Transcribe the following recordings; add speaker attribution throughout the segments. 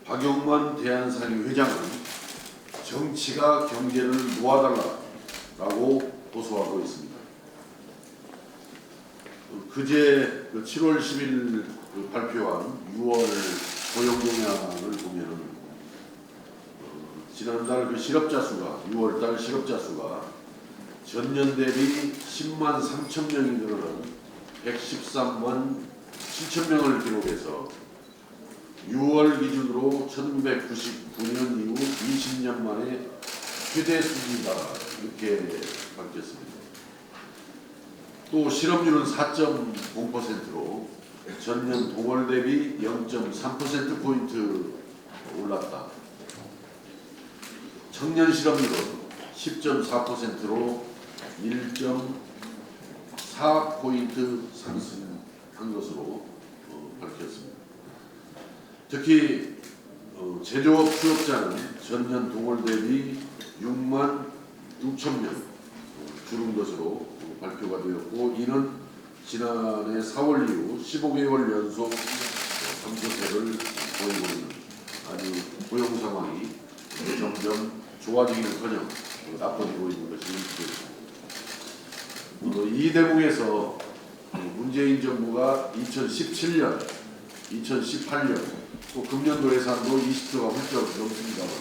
Speaker 1: 박용만 대한상인 회장은 정치가 경제를 놓아달라라고 호소하고 있습니다. 그제 7월 10일 발표한 6월 고용동향을 보면은 지난달 실업자 수가 6월달 실업자 수가 전년 대비 10만 3천 명이 늘어난 113만 7천 명을 기록해서 6월 기준으로 1999년 이후 20년 만에 최대 수준이다 이렇게 밝혔습니다. 또 실업률은 4.0%로 전년 동월 대비 0.3%포인트 올랐다. 청년 실업률은 10.4%로 1.4포인트 상승한 것으로 밝혔습니다. 특히 제조업 취업자는 전년 동월 대비 6만 6천 명 줄은 것으로 발표가 되었고, 이는 지난해 4월 이후 15개월 연속 감소세를 보이고 있는 아주 고용 상황이 점점 좋아지기는커녕 나빠지고 있는 것이 보입니다. 이 대목에서 문재인 정부가 2017년, 2018년 또 금년도 예산도 20조가 훌쩍 넘습니다만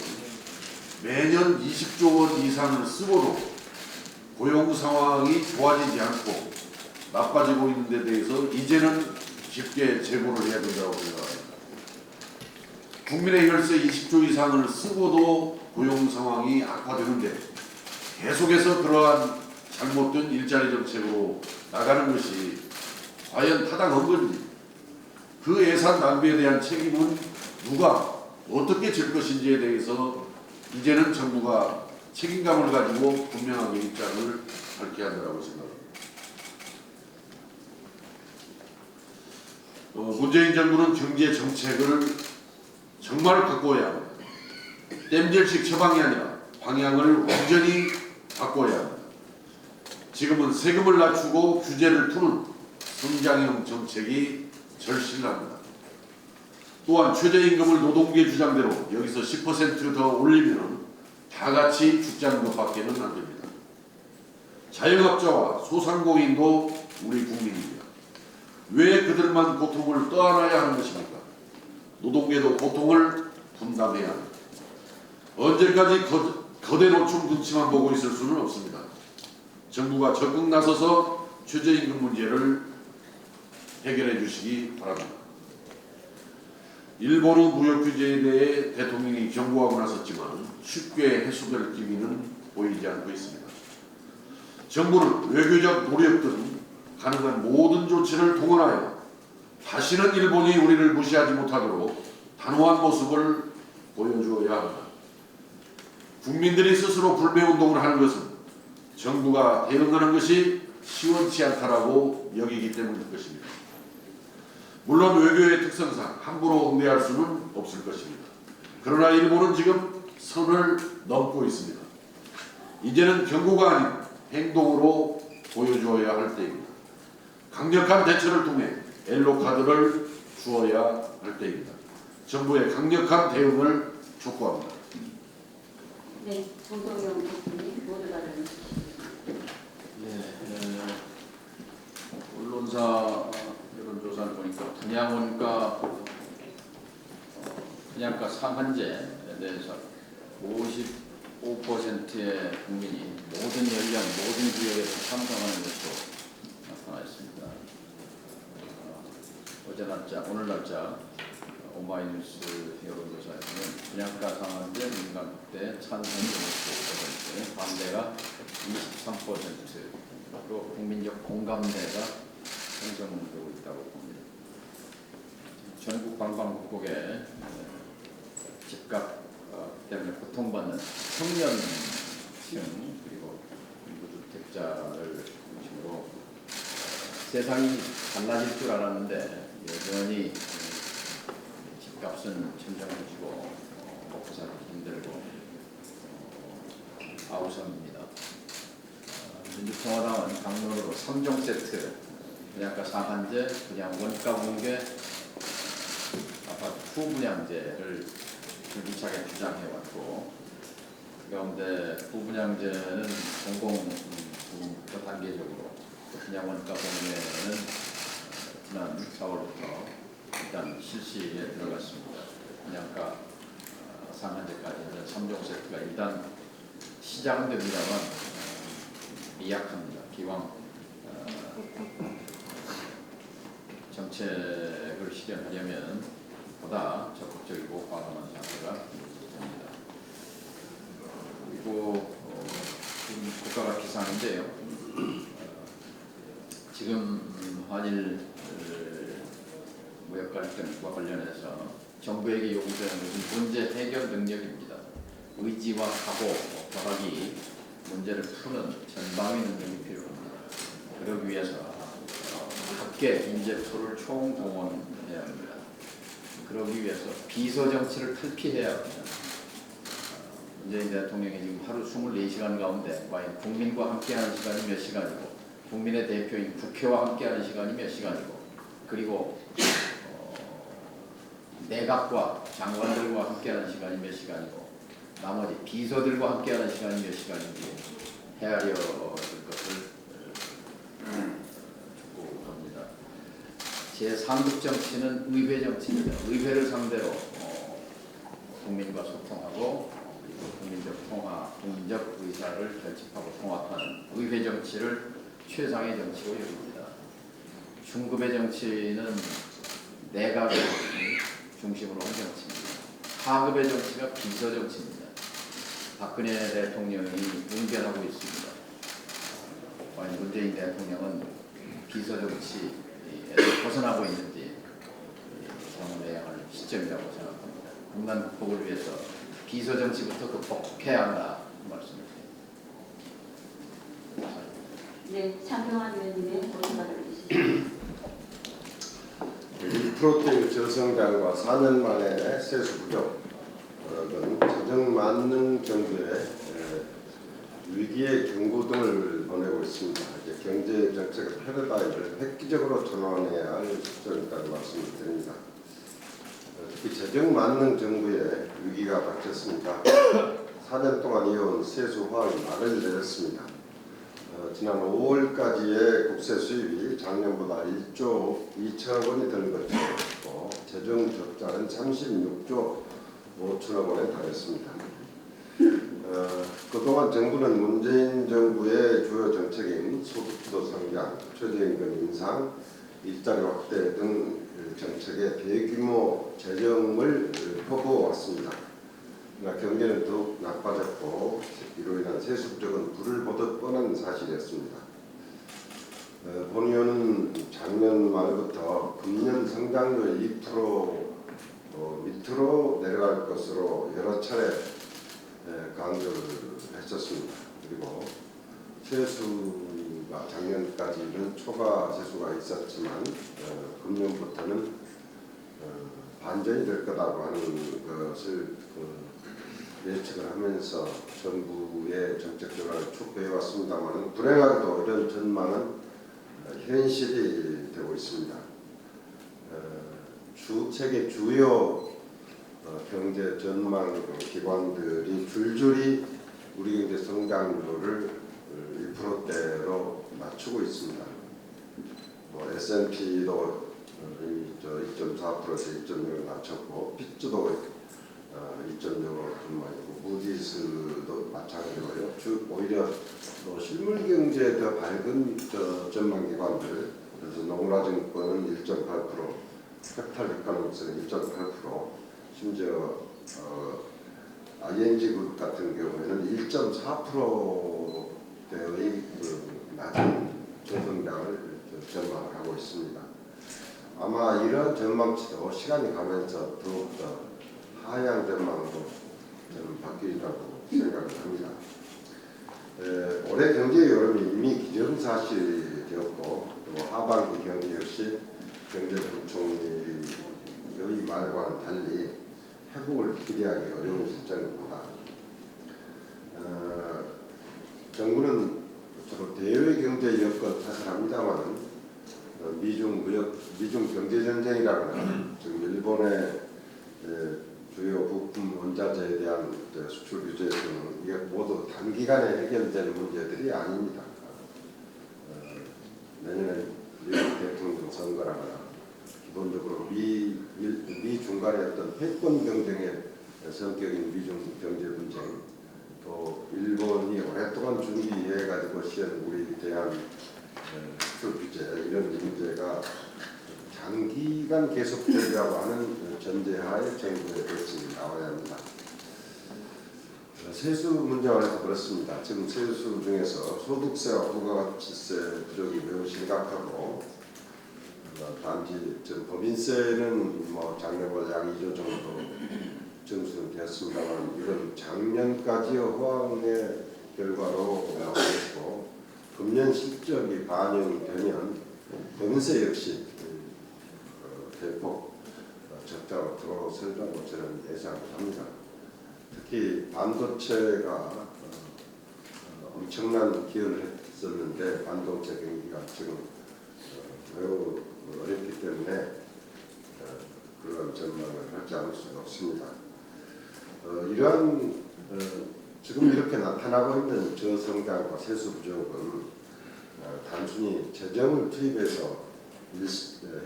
Speaker 1: 매년 20조 원 이상을 쓰고도 고용 상황이 좋아지지 않고 나빠지고 있는 데 대해서 이제는 깊게 재고를 해야 된다고 생각합니다. 국민의 혈세 20조 이상을 쓰고도 고용 상황이 악화되는데 계속해서 그러한 잘못된 일자리 정책으로 나가는 것이 과연 타당한 건지, 그 예산 낭비에 대한 책임은 누가 어떻게 질 것인지에 대해서 이제는 정부가 책임감을 가지고 분명하게 입장을 밝혀야 한다고 생각합니다. 문재인 정부는 경제 정책을 정말 바꿔야 합니다. 땜질식 처방이 아니라 방향을 완전히 바꿔야 합니다. 지금은 세금을 낮추고 규제를 푸는 성장형 정책이 절실합니다. 또한 최저임금을 노동계 주장대로 여기서 10% 더 올리면 다 같이 죽자는 것밖에는 안 됩니다. 자영업자와 소상공인도 우리 국민입니다. 왜 그들만 고통을 떠안아야 하는 것입니까? 노동계도 고통을 분담해야 합니다. 언제까지 거대 노총 눈치만 보고 있을 수는 없습니다. 정부가 적극 나서서 최저임금 문제를 해결해 주시기 바랍니다. 일본의 무역 규제에 대해 대통령이 경고하고 나섰지만 쉽게 해소될 기미는 보이지 않고 있습니다. 정부는 외교적 노력 등 가능한 모든 조치를 동원하여 다시는 일본이 우리를 무시하지 못하도록 단호한 모습을 보여주어야 합니다. 국민들이 스스로 불매운동을 하는 것은 정부가 대응하는 것이 시원치 않다라고 여기기 때문일 것입니다. 물론 외교의 특성상 함부로 응대할 수는 없을 것입니다. 그러나 일본은 지금 선을 넘고 있습니다. 이제는 경고가 아닌 행동으로 보여주어야 할 때입니다. 강력한 대처를 통해 옐로 카드를 주어야 할 때입니다. 정부의 강력한 대응을 촉구합니다.
Speaker 2: 네, 정동영 교수님 모두 다른.
Speaker 3: 언론사 여론조사를 보니까 분양가 상한제에 대해서 55%의 국민이 모든 연령, 모든 지역에서 찬성하는 것으로 나타나 있습니다. 어제 날짜, 오늘 날짜 오마이뉴스 여론조사에서는 분양가 상한제 민간 확대 찬성이 55%, 반대가 23%로 국민적 공감대가 형성되고 있다고 봅니다. 전국 방방곡곡에 집값 때문에 고통받는 청년층 그리고 무주택자를 중심으로 세상이 달라질 줄 알았는데 여전히 집값은 천정해지고 먹고 살기 힘들고 아우성입니다. 민주평화당은 강론으로 3종 세트 분양가 상한제, 그냥 원가 공개, 아파트 후분양제를 줄기차게 주장해왔고, 그 가운데 후분양제는 공공부터 단계적으로 분양원가 공개는 지난 4월부터 일단 실시에 들어갔습니다. 분양가 상한제까지 해서 3종 세트가 일단 시작은 됩니다만 미약합니다. 기왕 정책을 실현하려면 보다 적극적이고 과감한 상태가 됩니다. 그리고 지금 국가가 비상인데요. 지금 한일 무역 갈등과 관련해서 정부에게 요구되는 것은 문제 해결 능력입니다. 의지와 각오, 과학이 문제를 푸는 전방위 능력이 필요합니다. 그러기 위해서 학계 인재풀을 총동원해야 합니다. 그러기 위해서 비서정치를 탈피해야 합니다. 문재인 대통령이 지금 하루 24시간 가운데 과연 국민과 함께하는 시간이 몇 시간이고, 국민의 대표인 국회와 함께하는 시간이 몇 시간이고, 그리고 내각과 장관들과 함께하는 시간이 몇 시간이고, 나머지 비서들과 함께하는 시간이 몇 시간인지 헤아려 줄 것을 촉구합니다. 제3급 정치는 의회 정치입니다. 의회를 상대로 국민과 소통하고, 그리고 국민적 통합, 국민적 의사를 결집하고 통합하는 의회 정치를 최상의 정치로 여깁니다. 중급의 정치는 내각을 중심으로 한 정치입니다. 하급의 정치가 비서 정치입니다. 박근혜 대통령이 응변하고 있습니다. 과연 문재인 대통령은 비서 정치에서 벗어나고 있는지 상황해야 할 시점이라고 생각합니다. 국난 극복을 위해서 비서 정치부터 극복해야 한다 말씀드립니다.
Speaker 2: 네, 장경환 의원님의 모든 말을 주시죠.
Speaker 4: 1%대 저성장과 4년 만에 세수 부족은 재정 만능 정부의 위기의 경고등을 보내고 있습니다. 이제 경제 정책 패러다임을 획기적으로 전환해야 할 시점이라고 말씀을 드립니다. 특히 재정 만능 정부의 위기가 닥쳤습니다. 4년 동안 이어온 세수 호황이 막을 내렸습니다. 지난 5월까지의 국세 수입이 작년보다 1조 2천억 원이 더 늘었고, 재정 적자는 36조 5천억 원에 달했습니다. 그동안 정부는 문재인 정부의 주요 정책인 소득주도 성장, 최저임금 인상, 일자리 확대 등 정책에 대규모 재정을 퍼부어왔습니다. 그러나 경제는 더욱 나빠졌고, 이로 인한 세수 부족은 불을 보듯 뻔한 사실이었습니다. 본 의원은 작년 말부터 금년 성장률 2% 밑으로 내려갈 것으로 여러 차례 강조를 했었습니다. 그리고 세수가 작년까지는 초과 세수가 있었지만 금년부터는 반전이 될 거라고 하는 것을 예측을 하면서 정부의 정책 전환을 촉구해 왔습니다만, 불행하게도 이런 전망은 현실이 되고 있습니다. 세계 주요 경제 전망 기관들이 줄줄이 우리 경제 성장률을 1%대로 낮추고 있습니다. S&P도 2.4%에서 2.0을 낮췄고, 피츠도 2.0으로 전망이고, 무디스도 마찬가지고요. 오히려 실물 경제에 더 밝은 전망 기관들, 그래서 농라증권은 1.8%, 캡탈 이코노믹스는 1.8%, 심지어 ING그룹 같은 경우에는 1.4%대의 낮은 저성장을 전망을 하고 있습니다. 아마 이런 전망치도 시간이 가면서 더욱더 하향 전망으로 저는 바뀌리라고 생각을 합니다. 올해 경제 여름이 이미 기정사실이 되었고, 또 하반기 경기 역시 경제부총리의 말과는 달리 회복을 기대하기 어려운 실정입니다. 정부는 주로 대외 경제 여건 탓을 합니다만, 미중 경제 전쟁이라거나 지금 일본의 주요 부품 원자재에 대한 수출 규제 등은 이게 모두 단기간에 해결될 문제들이 아닙니다. 내년에 미국 대통령 선거라거나 기본적으로 미 중간의 어떤 패권 경쟁의 성격인 미중 경제 분쟁, 또 일본이 오랫동안 준비해 가지고 시행 우리 대한 수출 규제 이런 문제가 장기간 계속되리라고 하는 전제하에 정부의 대책이 나와야 합니다. 세수 문제와 관해서 그렇습니다. 지금 세수 중에서 소득세와 부가가치세 부족이 매우 심각하고 단지 지금 법인세는 작년보다 약 2조 정도 증수되었습니다만 이건 작년까지의 호황의 결과로 나오고 금년 실적이 반영이 되면 법인세 역시 대폭 적자로 들어설라고 저는 예상을 합니다. 특히 반도체가 엄청난 기여를 했었는데 반도체 경기가 지금 매우 어렵기 때문에 그런 전망을 하지 않을 수가 없습니다. 이러한 지금 이렇게 나타나고 있는 저성장과 세수 부족은 단순히 재정을 투입해서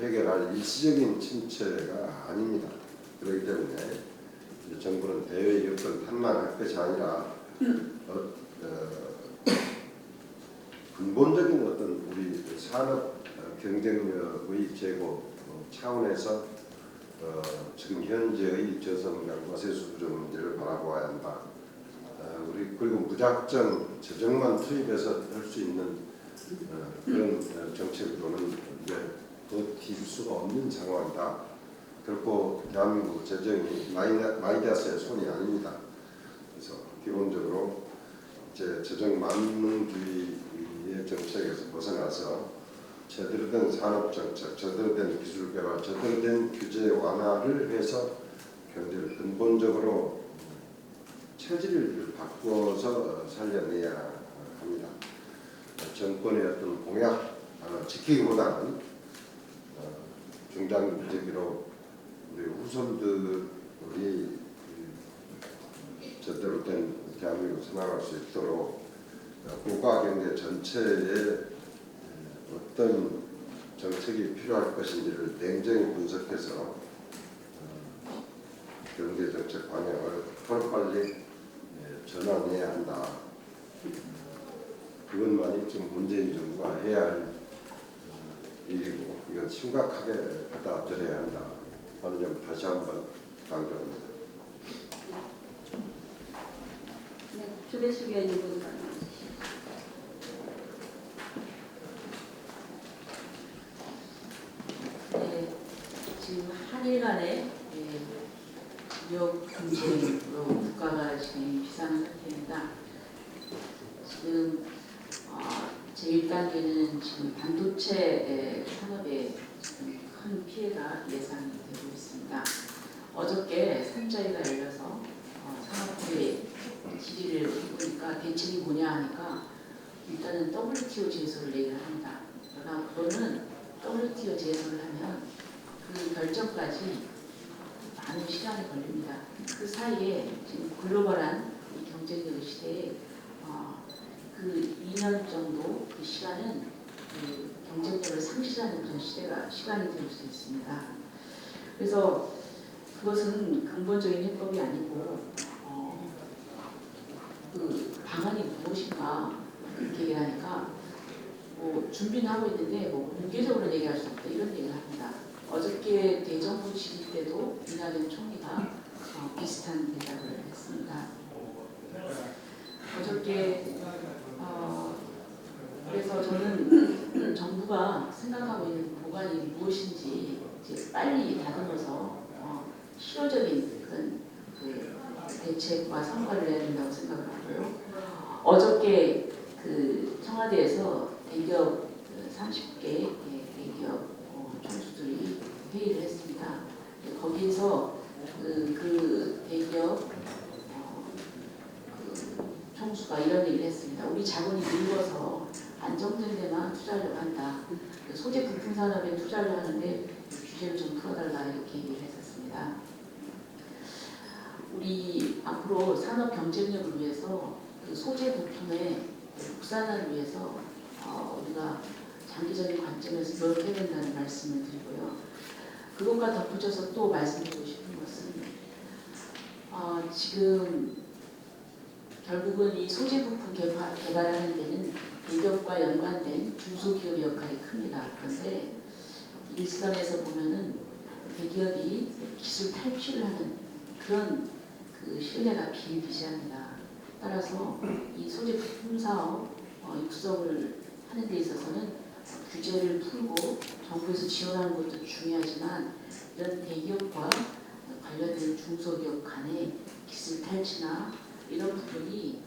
Speaker 4: 해결할 일시적인 침체가 아닙니다. 그렇기 때문에 정부는 대외 여건 탓만할 것이 아니라 근본적인 어떤 우리 산업 경쟁력의 제고 차원에서 지금 현재의 저성장과 세수 부족 문제를 바라보아야 한다. 우리 그리고 무작정 재정만 투입해서 할 수 있는 그런 정책으로는 버틸 수가 없는 상황이다. 결코 대한민국 재정이 마이다스의 손이 아닙니다. 그래서 기본적으로 이제 재정 만능주의의 정책에서 벗어나서 제대로 된 산업 정책, 제대로 된 기술 개발, 제대로 된 규제 완화를 해서 경제를 근본적으로 체질을 바꿔서 살려내야 합니다. 정권의 어떤 공약 지키기보다는 중장기로 우리 후손들이 제대로 된 대한민국을 살아갈 수 있도록 국가 경제 전체에 어떤 정책이 필요할 것인지를 냉정히 분석해서 경제 정책 방향을 하루빨리 전환해야 한다. 그것만이 지금 문재인 정부가 해야 할 일이고 이건 심각하게 받아들여야 한다. 하는 점 다시 한번 강조합니다.
Speaker 2: 네, 조배수 위원님 모두 말씀하시죠.
Speaker 5: 네, 지금 한일 간의 무역 분쟁으로 국가가 지금 비상 상태입니다. 지금 제1단계는 지금 반도체 산업에 지금 큰 피해가 예상이 되고 있습니다. 어저께 산자위가 열려서 산업부의 질의를 보니까 대책이 뭐냐 하니까 일단은 WTO 제소를 얘기를 합니다. 그러나 그거는 WTO 제소를 하면 그 결정까지 많은 시간이 걸립니다. 그 사이에 지금 글로벌한 이 경쟁력 시대에 그 2년 정도 그 시간은 그 경쟁력을 상실하는 그런 시간이 될 수 있습니다. 그래서 그것은 근본적인 해법이 아니고 그 방안이 무엇인가 그렇게 얘기하니까 준비는 하고 있는데 공개적으로 얘기할 수 없다 이런 얘기를 합니다. 어저께 대정부 질의 때도 이낙연 총리가 비슷한 대답을 했습니다. 어저께 그래서 저는 정부가 생각하고 있는 보관이 무엇인지 이제 빨리 다듬어서 실효적인 그런 그 대책과 성과를 내야 된다고 생각을 하고요. 어저께 그 청와대에서 대기업 30개 대기업 총수들이 회의를 했습니다. 거기서 그 대기업 총수가 이런 얘기를 했습니다. 우리 자본이 늙어서 안정된 데만 투자를 한다. 소재 부품 산업에 투자를 하는데 규제를 좀 풀어달라 이렇게 얘기를 했었습니다. 우리 앞으로 산업 경쟁력을 위해서 그 소재 부품의 국산화를 위해서 우리가 장기적인 관점에서 노력해야 된다는 말씀을 드리고요. 그것과 덧붙여서 또 말씀드리고 싶은 것은 지금 결국은 이 소재 부품 개발하는 데는 대기업과 연관된 중소기업의 역할이 큽니다. 그런데 일선에서 보면은 대기업이 기술 탈취를 하는 그런 그 신뢰가 비일비재합니다. 따라서 이 소재 부품 사업 육성을 하는 데 있어서는 규제를 풀고 정부에서 지원하는 것도 중요하지만 이런 대기업과 관련된 중소기업 간의 기술 탈취나 이런 부분이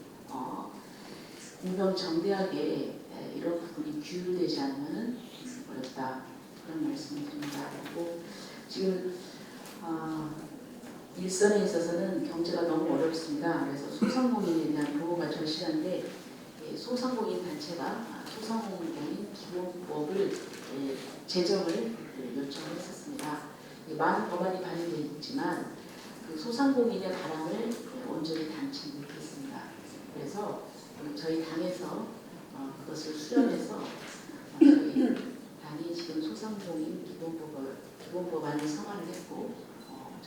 Speaker 5: 공정정대하게 이런 부분이 규율되지 않으면 어렵다 그런 말씀을 드립니다. 그리고 지금 일선에 있어서는 경제가 너무 어렵습니다. 그래서 소상공인에 대한 보호가 절실한데 소상공인 단체가 소상공인 기본법을 제정을 요청했었습니다. 많은 법안이 발의되어 있지만 그 소상공인의 바람을 온전히 담지 못했습니다. 그래서 저희 당에서 그것을 수렴해서 저희 당이 지금 소상공인 기본법안을 성안을 했고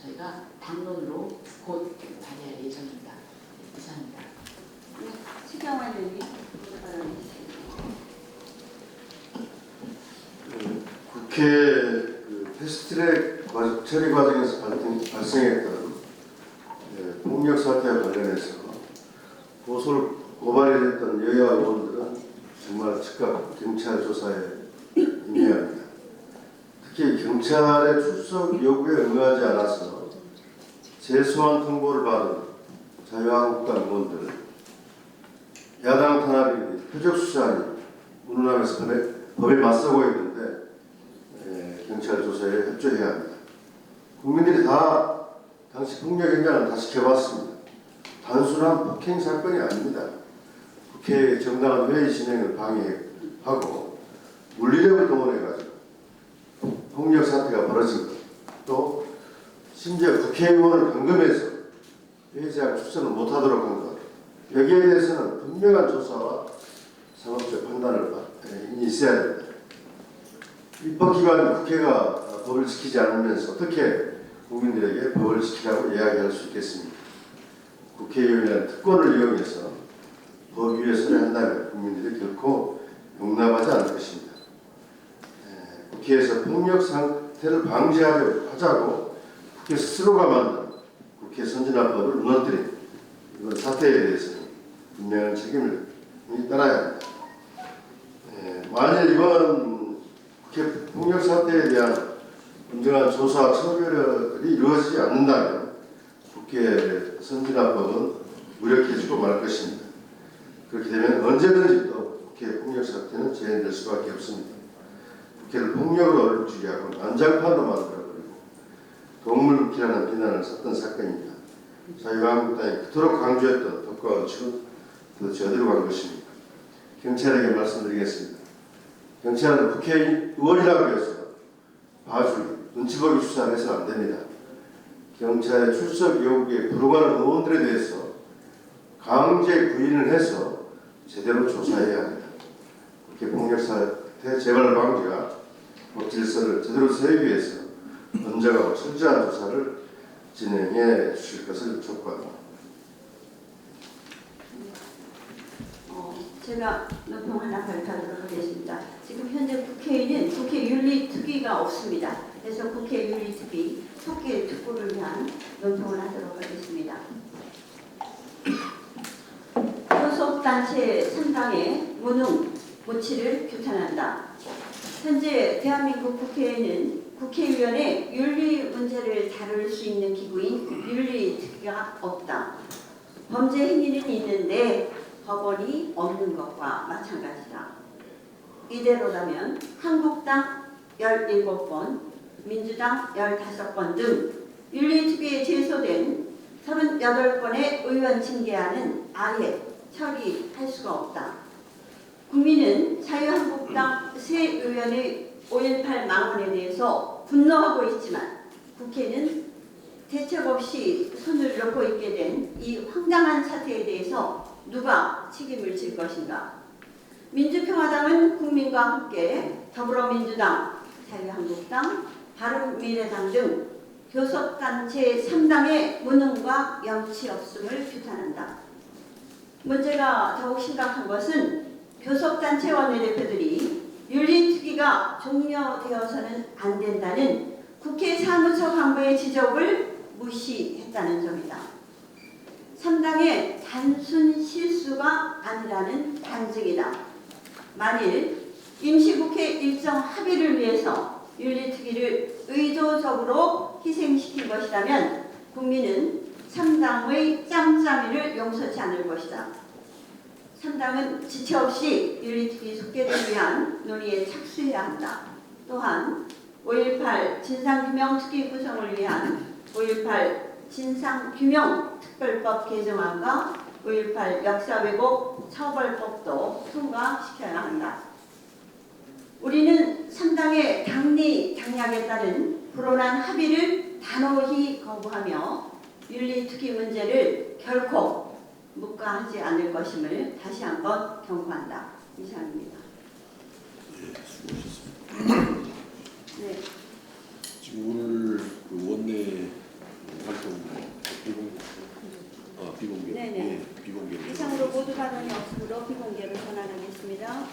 Speaker 5: 저희가 당론으로 곧 발의할 예정입니다. 이상입니다.
Speaker 2: 네, 최경환 의원님 발언해주세요.
Speaker 6: 국회 패스트트랙 처리 과정에서 발생했던 폭력 사태와 관련해서 고발이 됐던 여야 의원들은 정말 즉각 경찰 조사에 임해야 합니다. 특히 경찰의 출석 요구에 응하지 않아서 재소환 통보를 받은 자유한국당 의원들, 야당 탄압이 표적 수사니 운운하면서 법에 맞서고 있는데 경찰 조사에 협조해야 합니다. 국민들이 다 당시 폭력 현장을 다시 켜봤습니다. 단순한 폭행 사건이 아닙니다. 국회의 정당한 회의 진행을 방해하고 물리력을 동원해가지고 폭력 사태가 벌어진 것, 또 심지어 국회의원을 감금해서 회의장 출석을 못하도록 한 것, 여기에 대해서는 분명한 조사와 상업적 판단을 있어야 됩니다. 입법기관 국회가 법을 지키지 않으면서 어떻게 국민들에게 법을 지키라고 이야기할 수 있겠습니까? 국회의원이라는 특권을 이용해서 법 위에 서려한다면 국민들이 결코 용납하지 않을 것입니다. 국회에서 폭력 상태를 방지하자고 국회 스스로가 만든 국회 선진화법을 무너뜨린 이번 사태에 대해서는 분명한 책임을 따라야 합니다. 만일 이번 국회 폭력 사태에 대한 엄정한 조사 처벌이 이루어지지 않는다면 국회 선진화법은 무력해지고 말 것입니다. 그렇게 되면 언제든지 또 국회 폭력 사태는 재현될 수밖에 없습니다. 국회를 폭력으로 얼룩지게 하고 난장판으로 만들어버리고 동물국회라는 비난을 샀던 사건입니다. 자유한국당이 그토록 강조했던 법과 원칙은 더 저대로 간 것입니다. 경찰에게 말씀드리겠습니다. 경찰은 국회의원이라고 해서 봐주기, 눈치 보기 수사를 해서는 안 됩니다. 경찰의 출석 요구에 불응하는 의원들에 대해서 강제 구인을 해서 제대로 조사해야 합니다. 국회 폭력 사태 재발 방지와 법 질서를 제대로 세우기 위해서 엄정하고 철저한 조사를 진행해 주실 것을 촉구합니다.
Speaker 2: 제가 논평 하나 발표하도록 하겠습니다. 지금 현재 국회에는 국회윤리특위가 없습니다. 그래서 국회윤리특위 속길 특구를 위한 논평을 하도록 하겠습니다. 소속단체 3당의 무능, 무치를 규탄한다. 현재 대한민국 국회에는 국회의원의 윤리 문제를 다룰 수 있는 기구인 윤리특위가 없다. 범죄 행위는 있는데 법원이 없는 것과 마찬가지다. 이대로라면 한국당 17번, 민주당 15번 등 윤리특위에 제소된 38건의 의원 징계안은 아예 처리할 수가 없다. 국민은 자유한국당 새 의원의 5.18 망언에 대해서 분노하고 있지만 국회는 대책 없이 손을 놓고 있게 된 이 황당한 사태에 대해서 누가 책임을 질 것인가? 민주평화당은 국민과 함께 더불어민주당, 자유한국당, 바른미래당 등 교섭단체 3당의 무능과 염치 없음을 규탄한다. 문제가 더욱 심각한 것은 교섭단체 원내대표들이 윤리특위가 종료되어서는 안 된다는 국회 사무처 간부의 지적을 무시했다는 점이다. 3당의 단순 실수가 아니라는 반증이다. 만일 임시국회 일정 합의를 위해서 윤리특위를 의도적으로 희생시킨 것이라면 국민은 3당의 짬짬이를 용서치 않을 것이다. 3당은 지체 없이 윤리특위 속개를 위한 논의에 착수해야 한다. 또한 5.18 진상규명특위 구성을 위한 5.18 진상규명특별법 개정안과 5.18 역사왜곡 처벌법도 통과시켜야 한다. 우리는 3당의 당리 당략에 따른 불온한 합의를 단호히 거부하며 윤리특위 문제를 결코 묵과하지 않을 것임을 다시 한번 경고한다. 이상입니다.
Speaker 1: 네, 수고하셨습니다.
Speaker 2: 네.
Speaker 1: 지금 오늘 그 원내 활동 비공개.
Speaker 2: 네네.
Speaker 1: 예, 비공개.
Speaker 2: 이상으로 모두 발언이 없으므로 비공개로 전환하겠습니다.